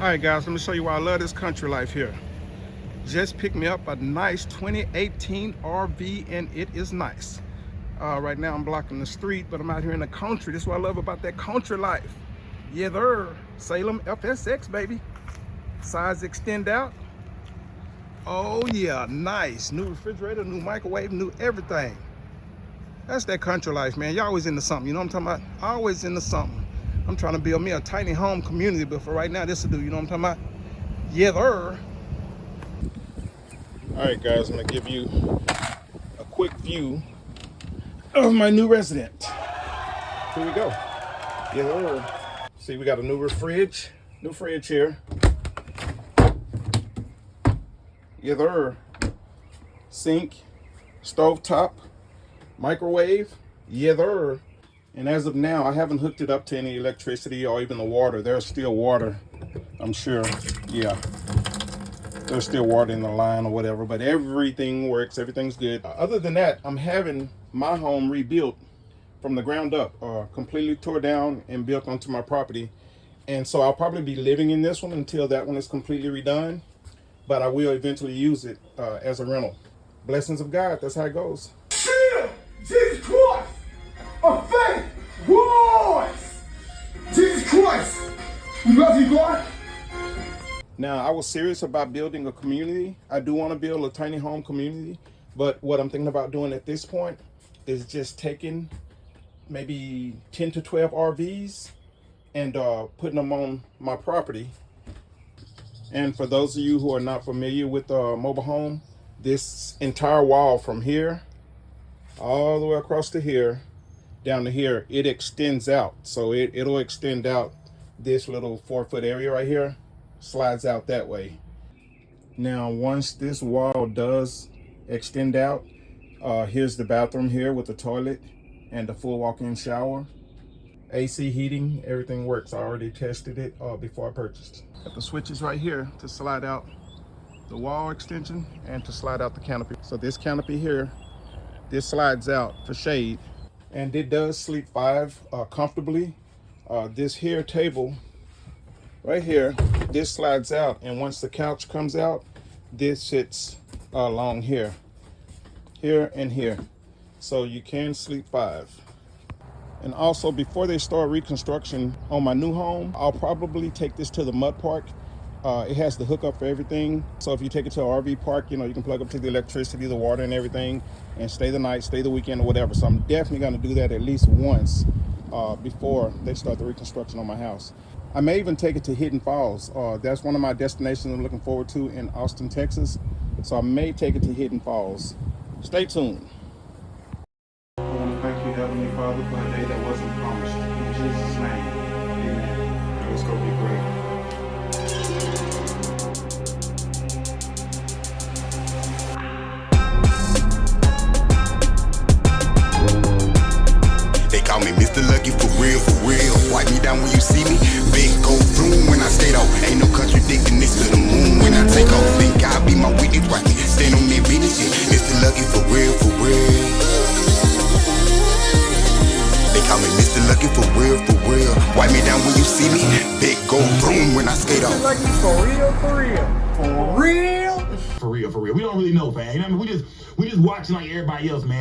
All right, guys, let me show you why I love this country life here. Just picked me up a nice 2018 RV, and it is nice. Right now I'm blocking the street, but I'm out here in the country. This is what I love about that country life. Yeah, there, Salem FSX, baby. Size extend out. Oh yeah, nice. New refrigerator, new microwave, new everything. That's that country life, man. You're always into something, you know what I'm talking about? Always into something. I'm trying to build me a tiny home community, but for right now, this will do, you know what I'm talking about? Yeah, there. All right, guys, I'm gonna give you a quick view of my new resident. Here we go. Yeah, there. See, we got a new fridge here. Yeah, there. Sink, stove top, microwave. Yeah, there. And as of now, I haven't hooked it up to any electricity or even the water. There's still water, I'm sure. Yeah, there's still water in the line or whatever, but everything works, everything's good. Other than that, I'm having my home rebuilt from the ground up, completely tore down and built onto my property. And so I'll probably be living in this one until that one is completely redone, but I will eventually use it as a rental. Blessings of God, that's how it goes. Jesus Christ! Of faith! Voice! Jesus Christ! We love you, God! Now, I was serious about building a community. I do want to build a tiny home community, but what I'm thinking about doing at this point is just taking maybe 10 to 12 RVs and putting them on my property. And for those of you who are not familiar with mobile home, this entire wall from here all the way across to here, down to here, it extends out. So it'll extend out this little 4-foot area right here, slides out that way. Now, once this wall does extend out, here's the bathroom here with the toilet and the full walk-in shower. AC heating, everything works. I already tested it before I purchased. Got the switches right here to slide out the wall extension and to slide out the canopy. So this canopy here, this slides out for shade, and it does sleep 5 comfortably. This here table right here, this slides out, and once the couch comes out, this sits along here and here, so you can sleep 5. And also, before they start reconstruction on my new home, I'll probably take this to the mud park. It has the hookup for everything. So if you take it to an RV park, you know, you can plug up to the electricity, the water and everything, and stay the night, stay the weekend or whatever. So I'm definitely gonna do that at least once before they start the reconstruction on my house. I may even take it to Hidden Falls. That's one of my destinations I'm looking forward to in Austin, Texas. So I may take it to Hidden Falls. Stay tuned. I want to thank you, Heavenly Father, for a day that wasn't promised. In Jesus' name, amen. Let's go be great. They call me Mr. Lucky for real, for real. Wipe me down when you see me. Big go vroom when I skate off. Ain't no contradicting this to the moon when I take off. Think I'll be my witness, right? Stand on that business. Mr. Lucky for real, for real. They call me Mr. Lucky for real, for real. Wipe me down when you see me. Big go vroom when I skate off. Lucky for real, for real. For real? For real, for real. We don't really know, fam. You know what I mean? We just watching like everybody else, man.